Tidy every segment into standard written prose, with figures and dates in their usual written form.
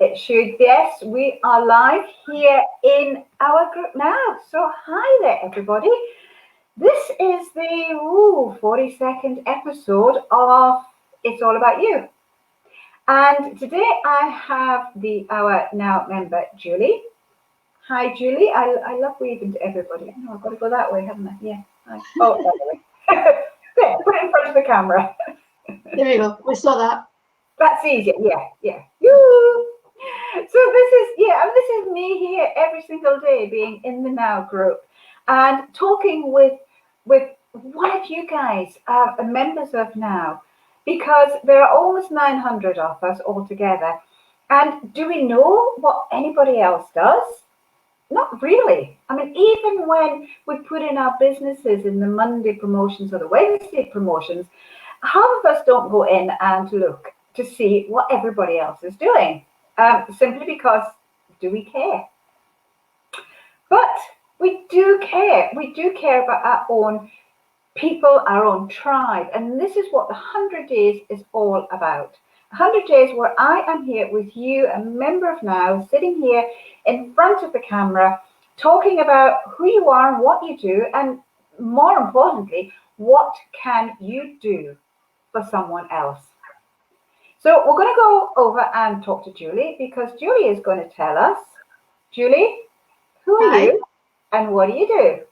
It should, yes. We are live here in our group now. So hi there, everybody. This is the 42nd episode of It's All About You. And today I have our now member, Julie. Hi, Julie. I love waving to everybody. No, I've got to go that way, haven't I? Yeah. Hi. Oh, that way. There, put it in front of the camera. There you go. We saw that. That's easier. Yeah. Yoo. So this is me here every single day, being in the Now group and talking with one of you guys, members of Now, because there are almost 900 of us altogether. And do we know what anybody else does? Not really. I mean, even when we put in our businesses in the Monday promotions or the Wednesday promotions, half of us don't go in and look to see what everybody else is doing, simply because, do we care? But we do care. We do care about our own people, our own tribe. And this is what the 100 days is all about. 100 days where I am here with you, a member of Now, sitting here in front of the camera, talking about who you are and what you do, and more importantly, what can you do for someone else. So we're going to go over and talk to Julie, because Julie is going to tell us. Julie, who are you and what do you do?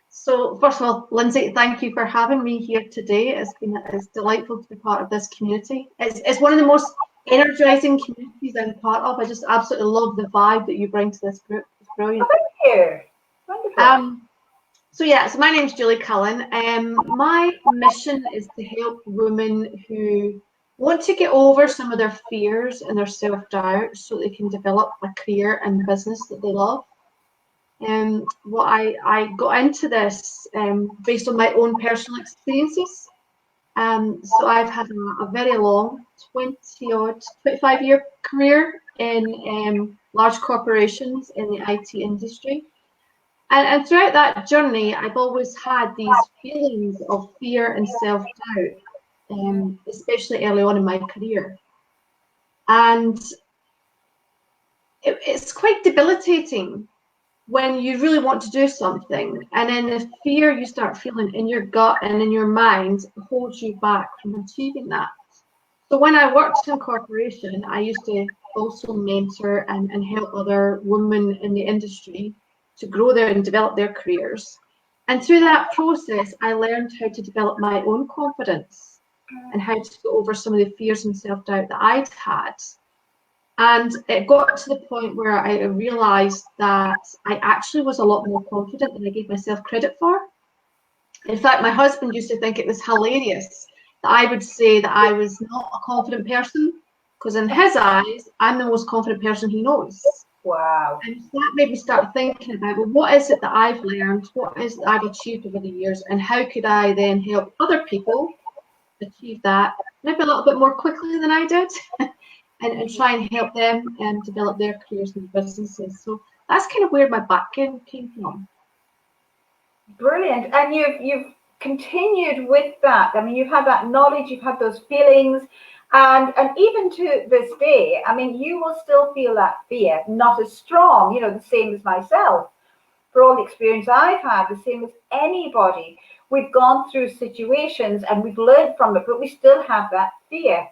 So first of all, Lindsay, thank you for having me here today. It's delightful to be part of this community. It's one of the most energizing communities I'm part of. I just absolutely love the vibe that you bring to this group. It's brilliant. Oh, thank you. Wonderful. So my name's Julie Cullen. My mission is to help women who want to get over some of their fears and their self-doubt so they can develop a career and business that they love. What I got into this based on my own personal experiences. So I've had a very long 25-year career in large corporations in the IT industry. And throughout that journey, I've always had these feelings of fear and self-doubt, especially early on in my career. And it's quite debilitating when you really want to do something, and then the fear you start feeling in your gut and in your mind holds you back from achieving that. So when I worked in corporation, I used to also mentor and help other women in the industry to grow their and develop their careers. And through that process, I learned how to develop my own confidence and how to go over some of the fears and self-doubt that I'd had. And it got to the point where I realized that I actually was a lot more confident than I gave myself credit for. In fact, my husband used to think it was hilarious that I would say that I was not a confident person, because in his eyes, I'm the most confident person he knows. Wow. And that made me start thinking about, well, what is it that I've learned? What is it I've achieved over the years? And how could I then help other people achieve that maybe a little bit more quickly than I did? And try and help them develop their careers and businesses. So that's kind of where my background came from. Brilliant. And you've continued with that. I mean, you've had that knowledge, you've had those feelings, and even to this day, I mean, you will still feel that fear, not as strong, the same as myself. For all the experience I've had, the same as anybody. We've gone through situations and we've learned from it, but we still have that fear.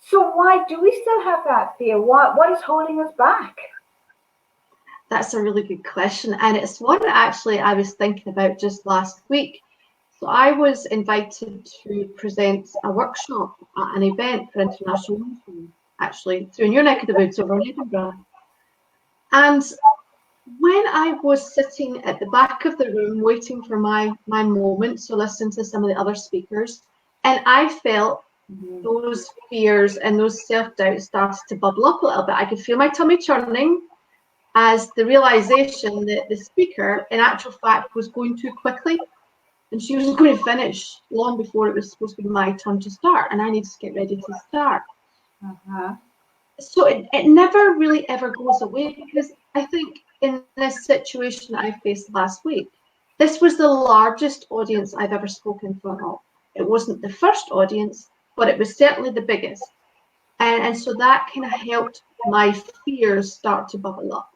So why do we still have that fear? What is holding us back? That's a really good question. And it's one that actually I was thinking about just last week. So I was invited to present a workshop at an event for International Women's Day, actually, through in your neck of the woods over in Edinburgh. And when I was sitting at the back of the room waiting for my moment, so listening to some of the other speakers, and I felt those fears and those self-doubts started to bubble up a little bit. I could feel my tummy churning as the realization that the speaker, in actual fact, was going too quickly, and she was going to finish long before it was supposed to be my turn to start, and I needed to get ready to start. So it never really ever goes away, because I think in this situation I faced last week, this was the largest audience I've ever spoken in front of. It wasn't the first audience, but it was certainly the biggest. And so that kind of helped my fears start to bubble up.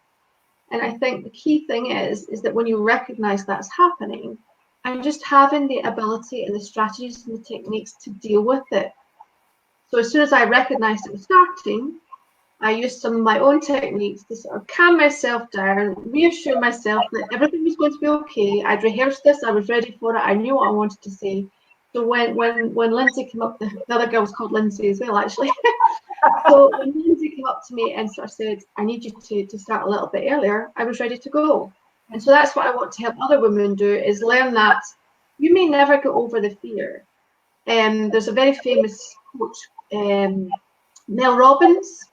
And I think the key thing is that when you recognize that's happening, and just having the ability and the strategies and the techniques to deal with it. So as soon as I recognized it was starting, I used some of my own techniques to sort of calm myself down, reassure myself that everything was going to be okay. I'd rehearsed this, I was ready for it, I knew what I wanted to say. So when Lindsay came up, the other girl was called Lindsay as well, actually. So when Lindsay came up to me and sort of said, I need you to start a little bit earlier, I was ready to go. And so that's what I want to help other women do, is learn that you may never get over the fear. There's a very famous coach, Mel Robbins,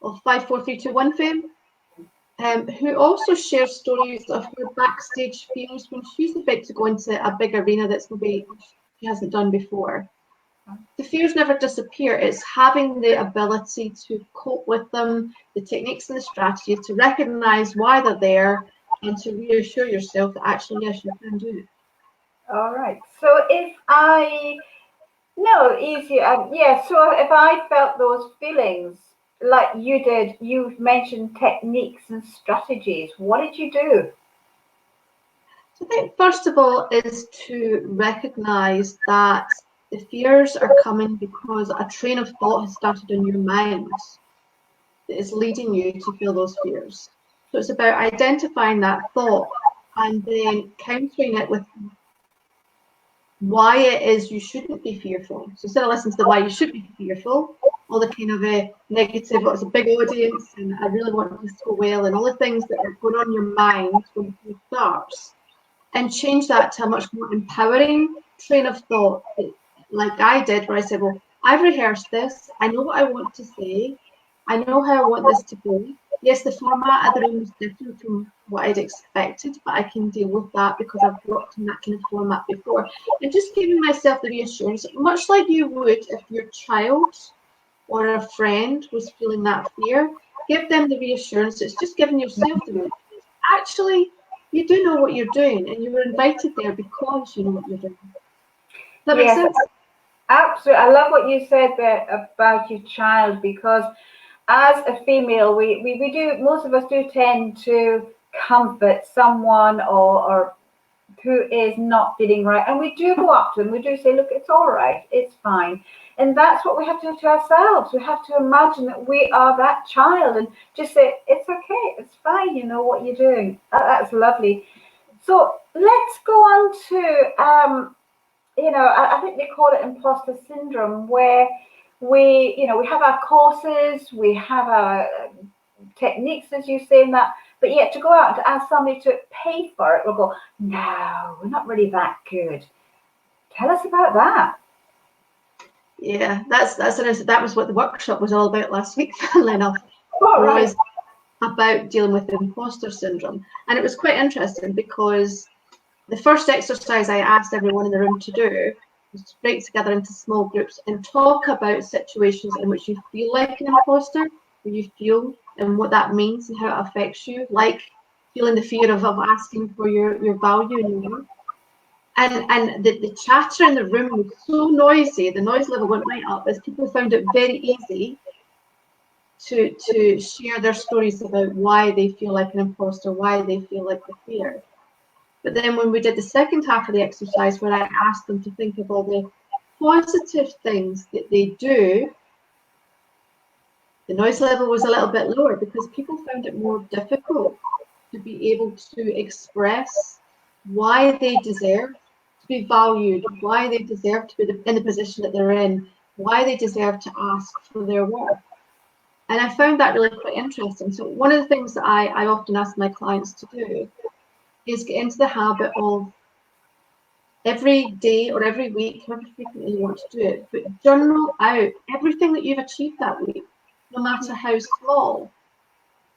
of 5-4-3-2-1 fame, who also shares stories of her backstage fears when she's about to go into a big arena that's maybe she hasn't done before. The fears never disappear. It's having the ability to cope with them, the techniques and the strategies, to recognize why they're there, and to reassure yourself that actually, yes, you can do it. All right. So if I no easy, yeah. So if I felt those feelings like you did, you've mentioned techniques and strategies. What did you do? So I think first of all is to recognize that the fears are coming because a train of thought has started in your mind that is leading you to feel those fears. So it's about identifying that thought and then countering it with why it is you shouldn't be fearful. So instead of listening to the why you should be fearful, all the kind of a negative, oh, it's a big audience and I really want this to go well, and all the things that are going on in your mind when it starts, and change that to a much more empowering train of thought, like I did, where I said, well, I've rehearsed this, I know what I want to say, I know how I want this to go. Yes, the format of the room is different from what I'd expected, but I can deal with that because I've worked in that kind of format before. And just giving myself the reassurance, much like you would if your child or a friend was feeling that fear, give them the reassurance. It's just giving yourself the reassurance. Actually, you do know what you're doing, and you were invited there because you know what you're doing. Does that make sense? Absolutely. I love what you said there about your child, because as a female, we do, most of us do tend to comfort someone or who is not feeling right. And we do go up to them, we do say, look, it's all right, it's fine. And that's what we have to do to ourselves. We have to imagine that we are that child and just say, it's okay, it's fine, you know what you're doing. That's lovely. So let's go on to, I think they call it imposter syndrome, where we have our courses, we have our techniques, as you say, in that, but yet to go out and to ask somebody to pay for it, we'll go, no, we're not really that good. Tell us about that. Yeah, that was what the workshop was all about last week, funnily enough. Oh, right. It was about dealing with imposter syndrome. And it was quite interesting because the first exercise I asked everyone in the room to do was to break together into small groups and talk about situations in which you feel like an imposter, where you feel and what that means and how it affects you, like feeling the fear of asking for your value and your worth. And the chatter in the room was so noisy, the noise level went right up as people found it very easy to share their stories about why they feel like an imposter, why they feel like the fear. But then when we did the second half of the exercise, where I asked them to think of all the positive things that they do, the noise level was a little bit lower because people found it more difficult to be able to express why they deserve to be valued, why they deserve to be in the position that they're in, why they deserve to ask for their worth. And I found that really quite interesting. So one of the things that I often ask my clients to do is get into the habit of every day or every week, however frequently you want to do it, but journal out everything that you've achieved that week, no matter how small.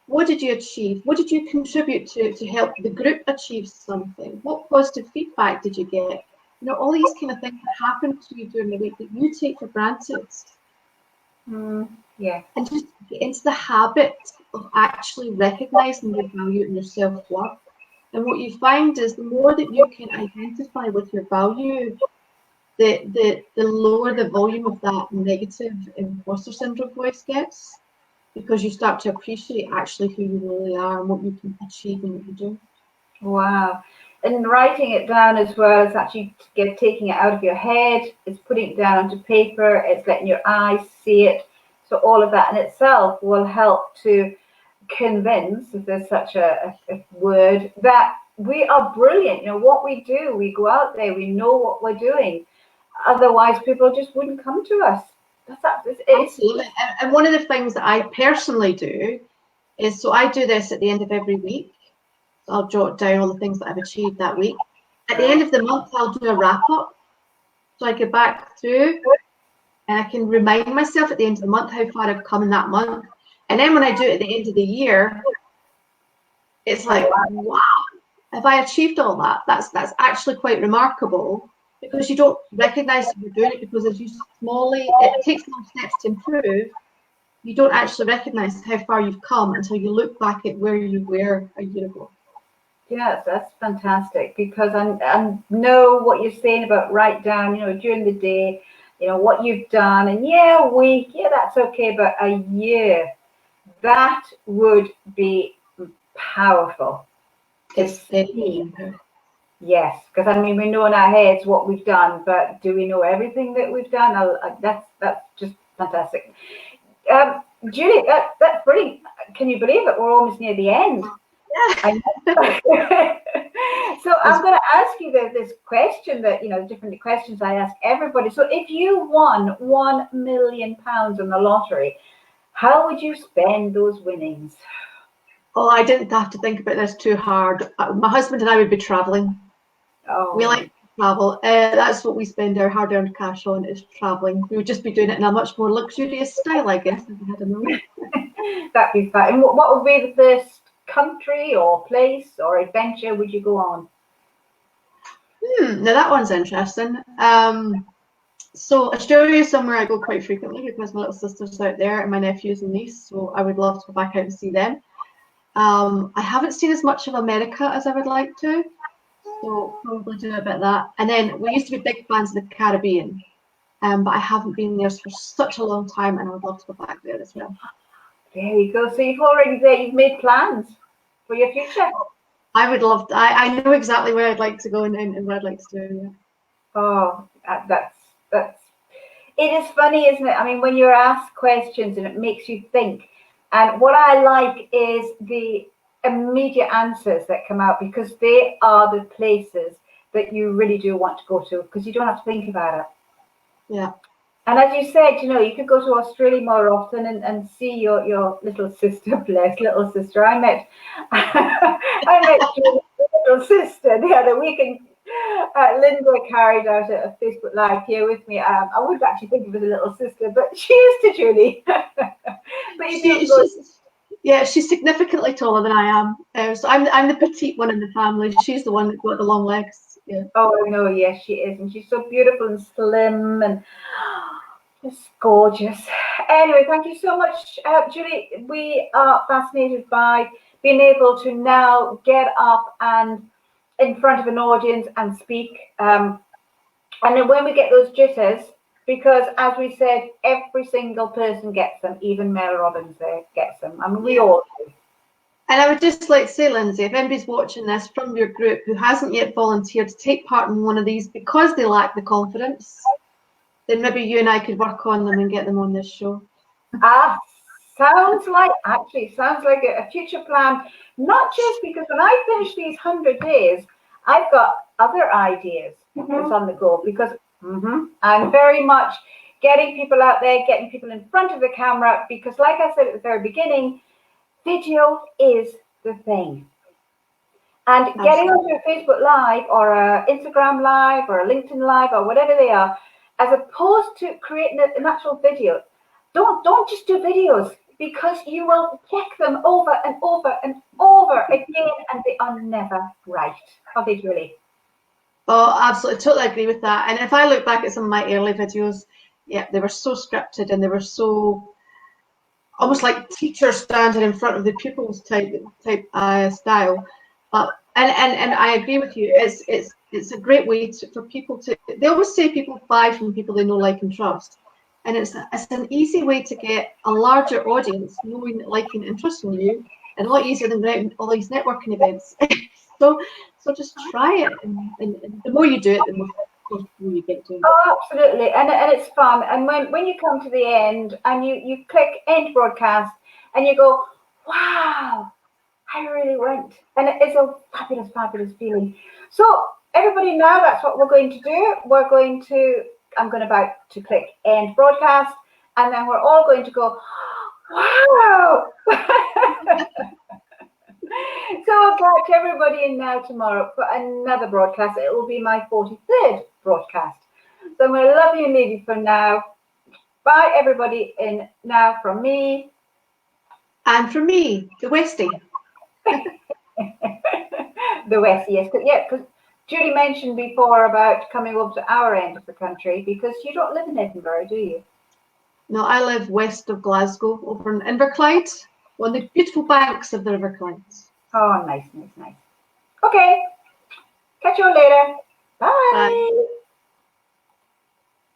What did you achieve? What did you contribute to help the group achieve something? What positive feedback did you get? All these kind of things that happen to you during the week that you take for granted. Yeah. And just get into the habit of actually recognizing your value and your self-worth. And what you find is the more that you can identify with your value, the lower the volume of that negative imposter syndrome voice gets, because you start to appreciate actually who you really are and what you can achieve and what you do. Wow. And writing it down as well is actually taking it out of your head, it's putting it down onto paper, it's letting your eyes see it. So all of that in itself will help to convince, if there's such a word, that we are brilliant. You know, what we do, we go out there, we know what we're doing. Otherwise, people just wouldn't come to us. Absolutely. And one of the things that I personally do is, so I do this at the end of every week. So I'll jot down all the things that I've achieved that week. At the end of the month, I'll do a wrap up. So I go back through and I can remind myself at the end of the month how far I've come in that month. And then when I do it at the end of the year, it's like, wow, have I achieved all that? That's actually quite remarkable, because you don't recognize that you're doing it, because as you it takes small steps to improve. You don't actually recognize how far you've come until you look back at where you were a year ago. Yes, that's fantastic, because I know what you're saying about write down, you know, during the day, you know, what you've done, and a week, that's okay, but a year, that would be powerful. It's definitely. Yes, because I mean, we know in our heads what we've done, but do we know everything that we've done? That's just fantastic. Julie, that's brilliant. Can you believe it? We're almost near the end. Yeah. So I'm going to ask you this question that, you know, different questions I ask everybody. So if you won £1 million on the lottery, how would you spend those winnings? Oh, I didn't have to think about this too hard. My husband and I would be traveling. Oh. We like to travel. That's what we spend our hard-earned cash on, is traveling. We would just be doing it in a much more luxurious style, I guess, if we had a million. That'd be fun. And what would be the first country or place or adventure would you go on? Now that one's interesting. So Australia is somewhere I go quite frequently, because my little sister's out there and my nephews and niece, so I would love to go back out and see them. I haven't seen as much of America as I would like to, so probably do a bit of that. And then we used to be big fans of the Caribbean, but I haven't been there for such a long time, and I would love to go back there as well. There you go. So you've made plans for your future. I would love to. I know exactly where I'd like to go and what I'd like to do. Yeah. Oh, that's. It is funny, isn't it? I mean, when you're asked questions and it makes you think. And what I like is the immediate answers that come out, because they are the places that you really do want to go to, because you don't have to think about it. Yeah. And as you said, you know, you could go to Australia more often and see your little sister, bless little sister. I met your little sister the other week, and Linda carried out a Facebook Live here with me. I wouldn't actually think of her as a little sister, but she is to Julie. But she's significantly taller than I am. So I'm the petite one in the family. She's the one that got the long legs. Yeah. Oh no, yes, she is, and she's so beautiful and slim and just gorgeous. Anyway, thank you so much, Julie. We are fascinated by being able to now get up and in front of an audience and speak. And then when we get those jitters, because as we said, every single person gets them, even Mel Robbins gets them. I mean, we all do. And I would just like to say, Lindsay, if anybody's watching this from your group who hasn't yet volunteered to take part in one of these because they lack the confidence, then maybe you and I could work on them and get them on this show. Sounds like a future plan. Not just because when I finish these 100 days, I've got other ideas that's on the go, because I'm very much getting people out there, getting people in front of the camera, because like I said at the very beginning, video is the thing. And getting onto a Facebook Live or a Instagram Live or a LinkedIn Live or whatever they are, as opposed to creating an actual video, don't just do videos, because you will check them over and over and over again, and they are never right. Are they, Julie? Oh, absolutely. Totally agree with that. And if I look back at some of my early videos, yeah, they were so scripted and they were so almost like teachers standing in front of the pupils type style. But and I agree with you. It's it's a great way for people to, they always say people buy from people they know, like, and trust. And it's an easy way to get a larger audience knowing, liking, and trusting you, and a lot easier than going to all these networking events. so just try it, and the more you do it, the more comfortable you get doing it. Oh, absolutely, and it's fun. And when you come to the end and you click end broadcast and you go, wow, I really went, and it is a fabulous, fabulous feeling. So everybody, now that's what we're going to do. I'm going about to click end broadcast, and then we're all going to go, wow. So I'll catch everybody in now tomorrow for another broadcast. It will be my 43rd broadcast. So I'm going to love you and leave you for now. Bye, everybody, in now from me. And from me, the Westie. The West, yes. Yeah, because Judy mentioned before about coming over to our end of the country, because you don't live in Edinburgh, do you? No, I live west of Glasgow, over in Inverclyde, on the beautiful banks of the River Clyde. Oh, nice, nice, nice. Okay, catch you all later.